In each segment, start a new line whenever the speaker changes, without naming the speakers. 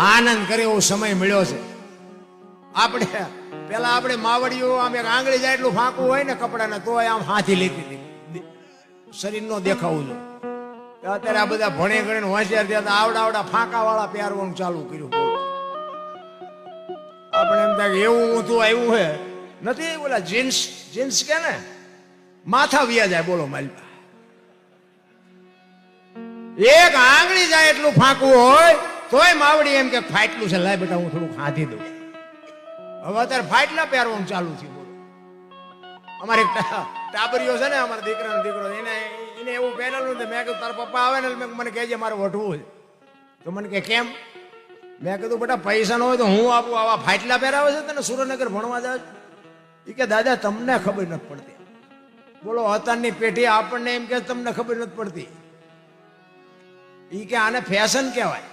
આનંદ કરે એવો સમય મળ્યો છે. આપણે પેલા આપણે માવડીઓ આમ એક આંગળી જાય એટલું ફાંકવું હોય ને કપડાને તો આમ હાથી લેતી હતી, શરીર નો દેખાવું જો. અત્યારે આ બધા ભણે ગણીને હોશિયાર થયા આવડા આવડા ફાંકા વાળા પહેરવાનું ચાલુ કર્યું. આપણે એમ થાય એવું ઊંધું આવ્યું હે નથી. બોલા જીન્સ જીન્સ કે ને માથા વ્યા જાય. બોલો માલપા એક આંગળી જાય એટલું ફાંકવું હોય તોય માવડી એમ કે ફાટલું છે, લાય બેટા હું થોડુંક હાથી દઉં. હવે અત્યારે ફાટલા પહેરવાનું ચાલુ થયું. બોલો અમારે એક ટાબરીઓ છે ને, અમારા દીકરાનો દીકરો, એને એવું પહેરેલું મેં કીધું તારા પપ્પા આવે ને મને કહેજે મારે વઢવું છે. તો મને કે કેમ? મેં કીધું બેટા પૈસા ન હોય તો હું આપું. આવા ફાટલા પહેરાવે છે તને સુરેન્દ્રનગર ભણવા જાય? એ કે દાદા તમને ખબર નથી પડતી. બોલો અત્યારની પેઢી આપણને એમ કે તમને ખબર નથી પડતી. એ કે આને ફેશન કહેવાય.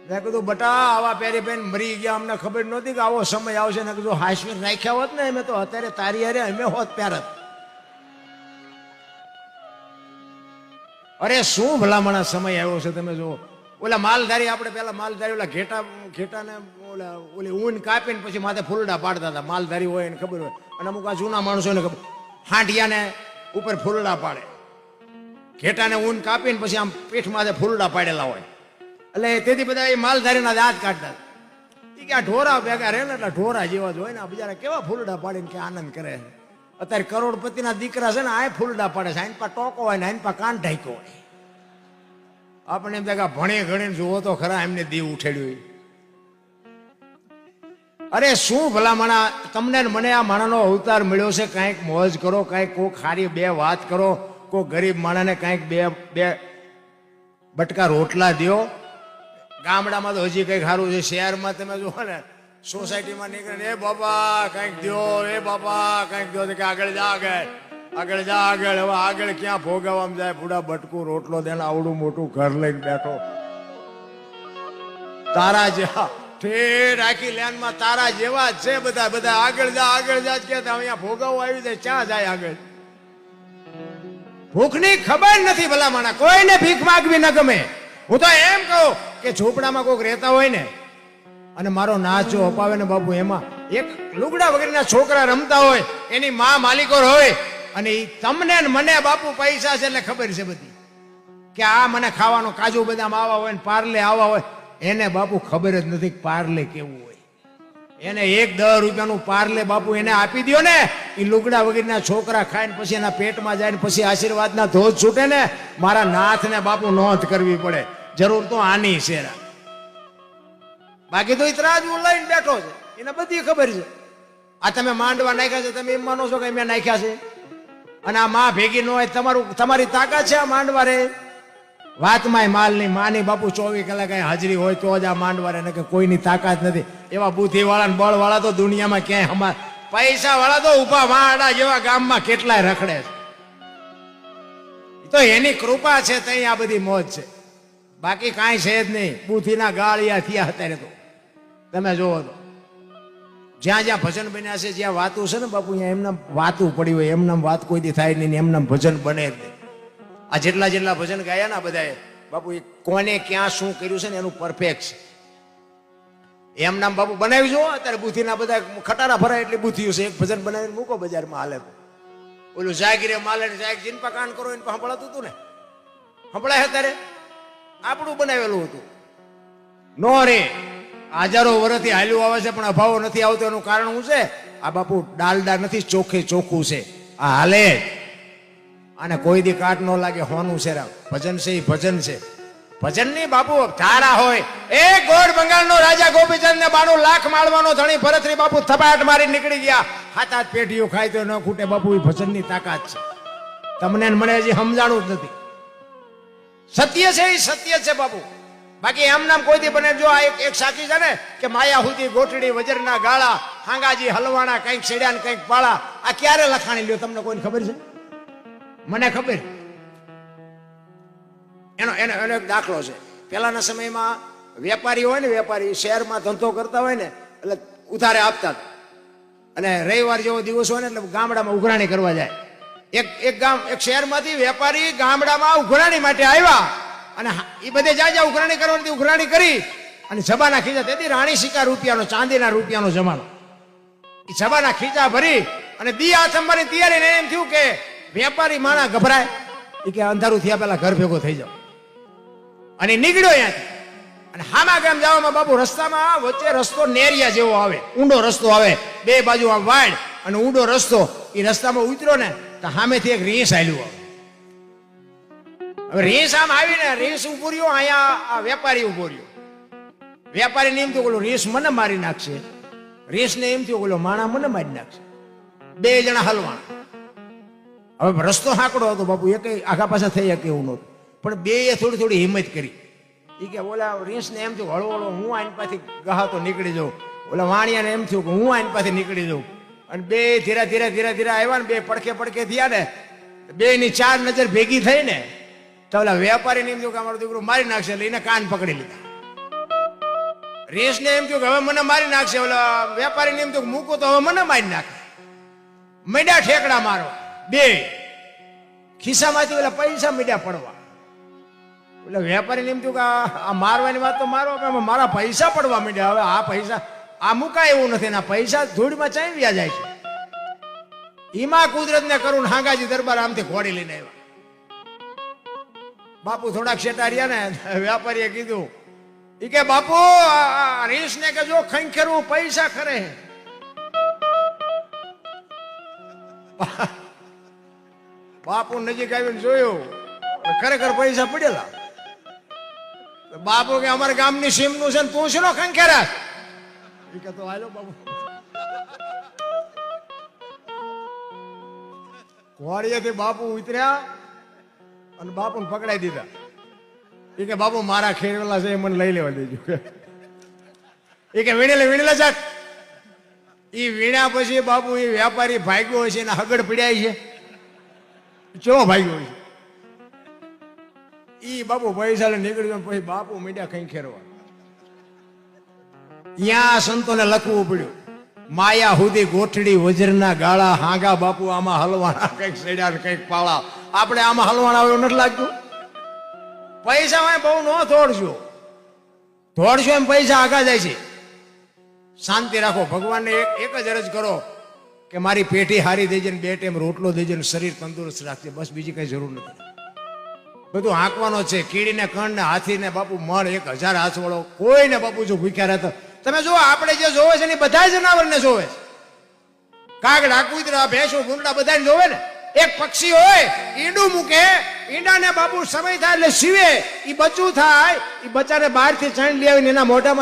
મેં કીધું બટા આવા પહેરી પહેરી મરી ગયા, અમને ખબર નહોતી કે આવો સમય આવશે. ને કીધું હાશ્મીર રાખ્યા હોત ને અમે તો અત્યારે તારી હારે અમે હોત પહેરત. અરે શું ભલામણા સમય આવ્યો છે તમે જો. ઓલા માલધારી, આપણે પેલા માલધારી ઓલા ઘેટાને ઓલા ઓલી ઊન કાપીને પછી માથે ફૂલડા પાડતા હતા. માલધારી હોય એને ખબર હોય. અને અમુક આ જૂના માણસો ને ખબર, હાંડિયાને ઉપર ફૂલડા પાડે. ઘેટાને ઊન કાપીને પછી આમ પીઠ માથે ફૂલડા પાડેલા હોય. એટલે તેથી બધા એ માલધારીના દાંત કાઢતા. એ કે આ ઢોરા ભેગા રહે ને એટલે ઢોરા જેવા જ હોય ને. આ બિચારા કેવા ફૂલડા પાડીને કે આનંદ કરે. અત્યારે કરોડપતિના દીકરા છે ને આ ફૂલડા પાડે છે. આઈન પા ટોકો હોય ને આઈન પા કાન ઢાંક્યો હોય. આપણે એમ થાય ભણે ગણીને જુઓ તો ખરા એમને દીવ ઉઠેડ્યું. અરે શું ભલામણા તમને મને આ માણાનો અવતાર મળ્યો છે. કાંઈક મોજ કરો, કાંઈક કોઈ ખારી બે વાત કરો, કોઈ ગરીબ માણાને કાંઈક બે બટકા રોટલા દો. ગામડામાં તો હજી કંઈક સારું છે. શહેરમાં તમે જુઓ ને સોસાયટીમાં નીકળે એ બાપા કંઈક દો, એ બાપા કંઈક દો કે આગળ જા, આગળ જા, આગળ. હવે આગળ ક્યાં ભોગવવામાં જાય? બુડા બટકું રોટલો દે, આવડું મોટું ઘર લઈને બેઠો. તારા જેવા ઠેર આખી લેનમાં તારા જેવા જ છે બધા. બધા આગળ જા, આગળ જા જ કે અહીંયા ભોગવવા આવી જાય. ક્યાં જાય આગળ? ભૂખની ખબર નથી ભલામણા. કોઈને ભીખ માગવી ન ગમે. હું તો એમ કહું કે ઝોપડામાં કોઈક રહેતા હોય ને અને મારો નાચો અપાવે ને બાપુ, એમાં એક લુગડા વગરના છોકરા રમતા હોય, એની માં માલિકો હોય અને તમને મને બાપુ પૈસા છે એટલે ખબર છે બધી કે આ મને ખાવાનો કાજુ બદામ આવા હોય ને પાર્લે આવા હોય. એને બાપુ ખબર જ નથી પાર્લે કેવું હોય. એને 1-10 રૂપિયાનું પાર્લે બાપુ એને આપી દો ને, એ લુગડા વગરના છોકરા ખાઈને પછી એના પેટમાં જાય ને પછી આશીર્વાદના ધોધ છૂટે ને. મારા નાથને બાપુ નોંધ કરવી પડે. જરૂર તો આની છે, બાકી તો તરાજવું લઈને બેઠો છે. એને બધી ખબર છે. આ તમે માંડવા નાખ્યા છે, તમે એમ માનો છો કે મેં નાખ્યા છે? અને આ માં ભેગી ન હોય તમારી તાકાત છે આ માંડવા રે? વાતમાં માલની માની બાપુ 24 કલાક હાજરી હોય તો જ આ માંડવા રે, કે કોઈની તાકાત નથી. એવા બુદ્ધિ વાળા ને બળ વાળા તો દુનિયામાં ક્યાંય, પૈસા વાળા તો ઉભા વાડા જેવા ગામમાં કેટલાય રખડે છે. તો એની કૃપા છે તઈ આ બધી મોજ છે. બાકી કાંઈ છે જ નહીં. બુદ્ધિના ગાળિયા થયા અત્યારે તો તમે જોવો તો. જ્યાં જ્યાં ભજન બન્યા છે, જ્યાં વાતું છે ને બાપુ, અહીંયા એમના વાતું પડી હોય. એમના વાત કોઈ દી થાય નહીં, એમના ભજન બને જ નહીં. આ જેટલા ભજન ગાયા ને બધાએ બાપુ, એ કોને ક્યાં શું કર્યું છે ને એનું પરફેક્ટ છે. એમ નામ બાપુ બનાવી જો. અત્યારે બુદ્ધિના બધા ખટારા ભરાય એટલી બુદ્ધિઓ છે. એક ભજન બનાવીને મૂકો બજારમાં હાલે તો ઓલું જાગીરે માલે જાગ જીનપા કાન કરો એને સંભળાતું હતું ને, સંભળાય અત્યારે આપણું બનાવેલું હતું. નો રે હજારો વર્ષથી હાલ્યું આવે છે પણ અભાવો નથી આવતો. એનું કારણ શું છે? આ બાપુ ડાલડા નથી, ચોખ્ખે ચોખ્ખું છે. આ હાલે અને કોઈ દી કાટ ન લાગે. હોનું છે ભજન છે, એ ભજન છે. ભજન ની બાપુ ધારા હોય. એ ગોળ બંગાળનો રાજા ગોપીચંદ ને 92 લાખ માળવાનો ધણી ભરતરી બાપુ થપાટ મારી નીકળી ગયા. 7-8 પેઢીઓ ખાય તો ન ખૂટે બાપુ. એ ભજન ની તાકાત છે. તમને મને હજી સમજાણું જ નથી. સત્ય છે, એ સત્ય છે બાપુ. બાકી એમ નામ કોઈ દી બને. જો આ એક સાચી છે ને કે માયા હુધી ગોઠડી વજરના ગાળા, હાંગાજી હલવાણા, કંઈક છેડ્યા ને કંઈક પાળા. આ ક્યારે લખાણી લ્યો? તમને કોઈને ખબર છે? મને ખબર. એનો એક દાખલો છે. પહેલાના સમયમાં વેપારી હોય ને, વેપારી શહેરમાં ધંધો કરતા હોય ને એટલે ઉધારે આપતા. અને રવિવાર જેવો દિવસ હોય ને એટલે ગામડામાં ઉઘરાણી કરવા જાય. એક શહેરમાંથી વેપારી ગામડામાં ઉઘરાણી માટે આવ્યા અને એ બધે જ્યાં ઉઘરાણી કરવાની ઉઘરાણી કરી અને જબાના ખીચા, તેથી રાણી સિક્કા રૂપિયાનો, ચાંદીના રૂપિયાનો જમાનો. એ જબાના ખીચા ભરી અને દી આથમવાની તૈયારી. એમ થયું કે વેપારી માણા ગભરાય, એ કે અંધારું થયા પહેલા ઘર ભેગો થઈ જાવ. અને નીકળ્યો ત્યાંથી. અને હામા ગામ જવામાં બાપુ રસ્તામાં વચ્ચે રસ્તો નેરિયા જેવો આવે, ઊંડો રસ્તો આવે, બે બાજુ આમ વાડ અને ઊંડો રસ્તો. એ રસ્તામાં ઉતર્યો ને તો સામેથી એક રીંછ આલ્યું આવે. હવે રીંછ આમ આવીને રીંછ ઉભો રહ્યો, અહીંયા આ વેપારી ઉભો રહ્યો. વેપારીને એમ થયું ઓલો રીંછ મને મારી નાખશે, રીંછને એમ થયું ઓલો માણા મને મારી નાખશે. બે જણા હલવાણ. હવે રસ્તો હાંકડો હતો બાપુ, એક આખા પાછા થઈ શકે એવું નહોતું, પણ બે થોડી થોડી હિંમત કરી. એ કે ઓલા રીંછને એમ થયું હળવો હળવો હું આની પાછી ગહાતો નીકળી જાઉં. ઓલા વાણિયાને એમ થયું કે હું આની પાછી નીકળી જાઉં. અને બે ધીરે ધીરે ધીરે ધીરે આવ્યા ને, બે પડખે પડખે થયા ને, બે ની ચાર નજર ભેગી થઈ ને તો ઓલા વેપારીને એમ થયું કે અમારો દીકરો મારી નાખશે, એટલે એને કાન પકડી લીધા. રીંછને એમ થયું કે હવે મને મારી નાખશે, ઓલા વેપારીને એમ થયું કે મૂકો તો હવે મને મારી નાખે. મીડા ઠેકડા મારો, બે ખિસ્સામાંથી ઓલા પૈસા મીડા પડવા. એટલે વેપારીને એમ થયું કે આ મારવાની વાત તો મારો, મારા પૈસા પડવા માંડ્યા. હવે આ પૈસા આ મુકાય એવું નથી ને, આ પૈસા ધૂળમાં ચાંવ્યા જાય છે. ઈમાં કુદરતને કરું હાંગાજી દરબાર આમથી ઘોડી લઈને આવ્યા. બાપુ થોડાક શેટા રહ્યા ને, વેપારીએ કીધું એ કે બાપુ રીંછને કે જો ખંખેરવું પૈસા ખરે. બાપુ નજીક આવીને જોયું, ખરેખર પૈસા પડેલા. બાપુ કે અમારા ગામની સીમનું છે ને તું શું ખંખેરાશ? એ કે તો હાલો બાપુ. ઘોડીએથી બાપુ ઉતર્યા અને બાપુને પકડાઈ દીધા. એ કે બાપુ મારા ખેરેલા છે મને લઈ લેવા દેજો. એ કે વીણેલા જાત. એ વીણ્યા પછી બાપુ એ વેપારી ભાગ્યો હોય છે, એના હગડ પીડ્યા છે. ચો ભાગ્યો છે ઈ બાપુ પૈસા લઈને નીકળી. પછી બાપુ મીડિયા કઈ ખેરવા. ત્યાં સંતોને લખવું પડ્યું, માયા હુદી ગોઠડી વજ્રના ગાળા, હાંગા બાપુ આમાં હલવાના, કઈક સેડ્યા ને કઈક પાળા. આપણે આમાં હલવાના એવું નથી લાગતું. પૈસા બહુ ન દોડજો એમ પૈસા આગા જાય છે. શાંતિ રાખો, ભગવાનને એક જ અરજ કરો કે મારી પેટી હારી દેજે ને 2 ટાઈમ રોટલો દેજે ને શરીર તંદુરસ્ત રાખજે, બસ બીજી કઈ જરૂર નથી. બધું હાંકવાનો છે. કીડીને કણ ને હાથીને બાપુ મણ 1000 હાથ વળો, કોઈને બાપુ જો ભૂખ્યા રહેતા. તમે જો આપણે જે જોવે છે ને બધા જનાવરને જોવે છે. કાગડા, કૂતરા, ભેંસો, ભૂંડા બધાને જોવે ને. એક પક્ષી હોય ઈંડું મૂકે, ઈંડાને બાપુ સમય થાય એટલે સીવે, એ બચ્ચું થાય, એ બચ્ચાને બહારથી ચણ લઈ આવીને એના મોઢામાં